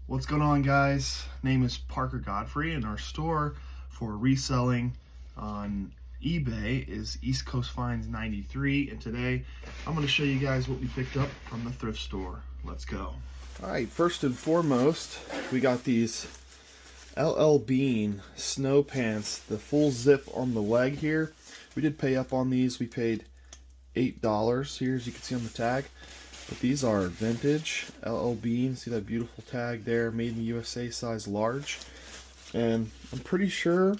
What's going on, guys? Name is Parker Godfrey, and our store for reselling on eBay is East Coast Finds 93, and today I'm going to show you guys what we picked up from the thrift store. Let's go. Alright, first and foremost, we got these LL Bean snow pants, the full zip on the leg here. We did pay up on these. We paid $8 here, as you can see on the tag. But these are vintage LL Bean. See that beautiful tag there, made in the USA, size large. And I'm pretty sure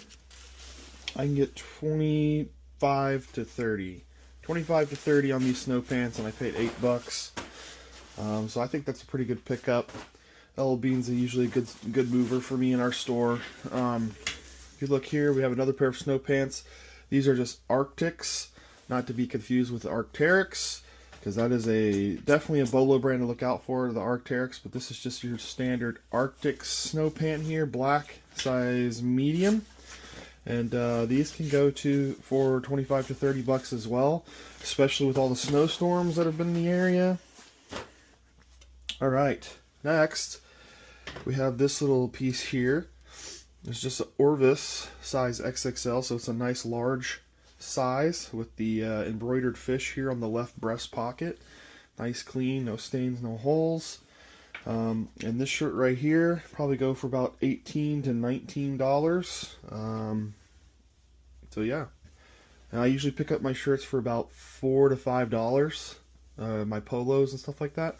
I can get 25 to 30 on these snow pants, and I paid $8. So I think that's a pretty good pickup. LL Bean's are usually a good mover for me in our store. If you look here, we have another pair of snow pants. These are just Arctics, not to be confused with the Arc'teryx, because that is definitely a Bolo brand to look out for, the Arc'teryx, but this is just your standard Arctic snow pant here, black, size medium. And these can go for 25 to 30 bucks as well, especially with all the snowstorms that have been in the area. Alright, next we have this little piece here. It's just an Orvis size XXL, so it's a nice large size with the embroidered fish here on the left breast pocket. Nice clean, no stains, no holes. And this shirt right here probably go for about $18 to $19. So yeah, and I usually pick up my shirts for about $4 to $5, my polos and stuff like that.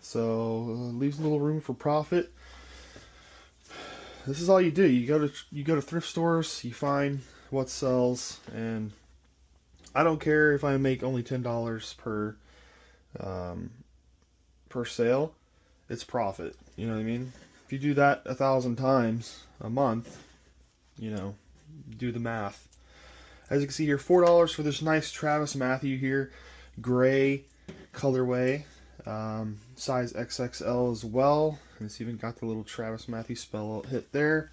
So leaves a little room for profit. This is all you do. You go to thrift stores, you find what sells, and I don't care if I make only $10 per sale. It's profit. You know what I mean? If you do that 1,000 times a month, you know, do the math. As you can see here, $4 for this nice Travis Matthew here, gray colorway, size XXL as well. And it's even got the little Travis Matthew spell hit there.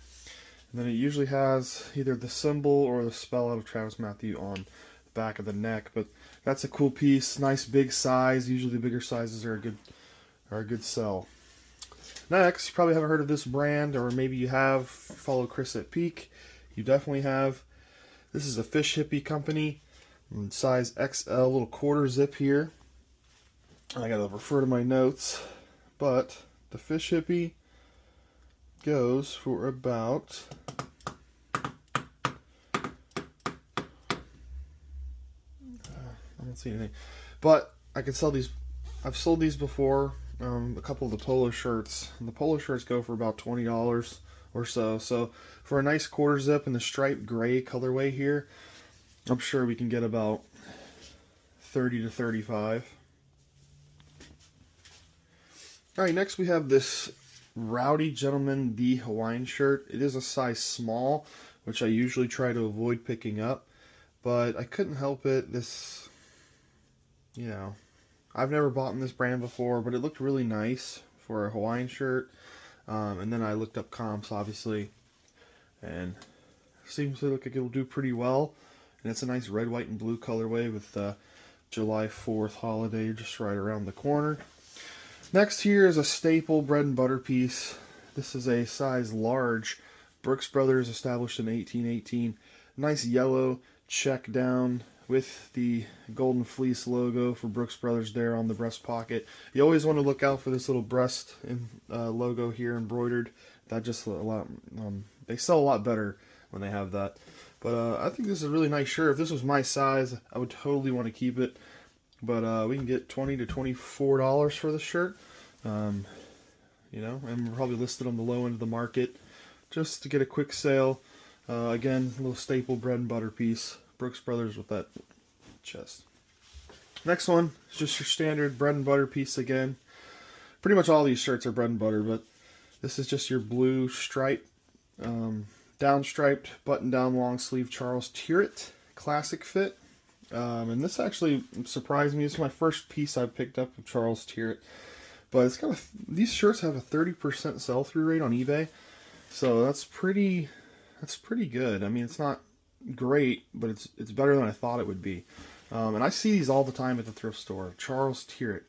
And then it usually has either the symbol or the spell out of Travis Matthew on the back of the neck. But that's a cool piece. Nice big size. Usually the bigger sizes are a good sell. Next, you probably haven't heard of this brand, or maybe you have. Follow Chris at Peak. You definitely have. This is a Fish Hippie company. Size XL, little quarter zip here. I gotta refer to my notes. But the Fish Hippie goes for about I don't see anything, but I can sell these. I've sold these before. A couple of the polo shirts, and the polo shirts go for about $20 or so. So for a nice quarter zip in the striped gray colorway here, I'm sure we can get about 30 to 35. Alright, next we have this Rowdy Gentleman the Hawaiian shirt. It is a size small, which I usually try to avoid picking up, but I couldn't help it. This, you know, I've never bought in this brand before, but it looked really nice for a Hawaiian shirt. And then I looked up comps, obviously, and it seems to look like it'll do pretty well. And it's a nice red, white, and blue colorway with July 4th holiday just right around the corner. Next here is a staple bread and butter piece. This is a size large. Brooks Brothers, established in 1818. Nice yellow check down with the golden fleece logo for Brooks Brothers there on the breast pocket. You always want to look out for this little breast logo here embroidered. That just a lot. They sell a lot better when they have that. But I think this is a really nice shirt. If this was my size, I would totally want to keep it. But we can get $20 to $24 for the shirt. You know, and we're probably listed on the low end of the market just to get a quick sale. Again, a little staple bread and butter piece. Brooks Brothers with that chest. Next one is just your standard bread and butter piece again. Pretty much all these shirts are bread and butter, but this is just your blue stripe, down striped button down long sleeve Charles Tyrrell classic fit. And this actually surprised me. This is my first piece I picked up of Charles Tyrrell. But it's got these shirts have a 30% sell-through rate on eBay. So that's pretty good. I mean, it's not great, but it's better than I thought it would be. And I see these all the time at the thrift store. Charles Tyrrell.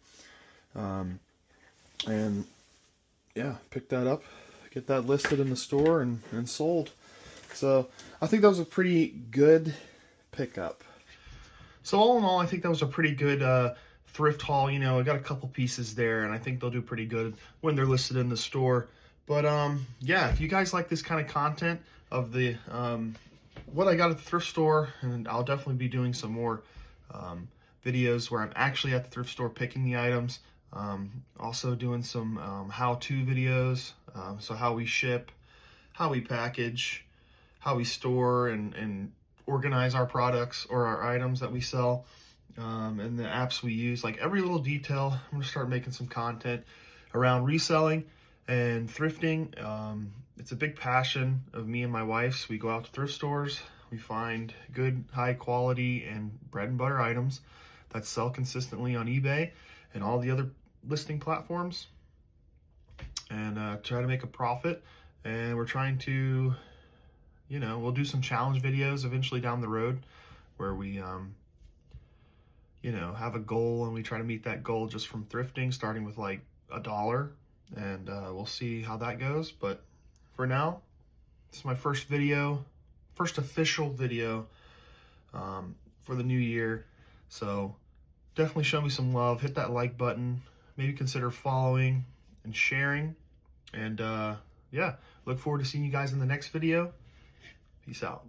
And yeah, pick that up, get that listed in the store and sold. So I think that was a pretty good pickup. So all in all, I think that was a pretty good thrift haul. You know, I got a couple pieces there, and I think they'll do pretty good when they're listed in the store. But yeah, if you guys like this kind of content of the what I got at the thrift store, and I'll definitely be doing some more videos where I'm actually at the thrift store picking the items. Also doing some how-to videos, so how we ship, how we package, how we store and organize our products or our items that we sell, and the apps we use. Like every little detail, I'm gonna start making some content around reselling and thrifting. It's a big passion of me and my wife's. We go out to thrift stores, we find good, high quality and bread and butter items that sell consistently on eBay and all the other listing platforms, and try to make a profit. And we're trying to, you know, we'll do some challenge videos eventually down the road where we, you know, have a goal and we try to meet that goal just from thrifting, starting with like $1, and we'll see how that goes. But for now, this is my first video, first official video for the new year. So definitely show me some love, hit that like button, maybe consider following and sharing. And yeah, look forward to seeing you guys in the next video. Peace out.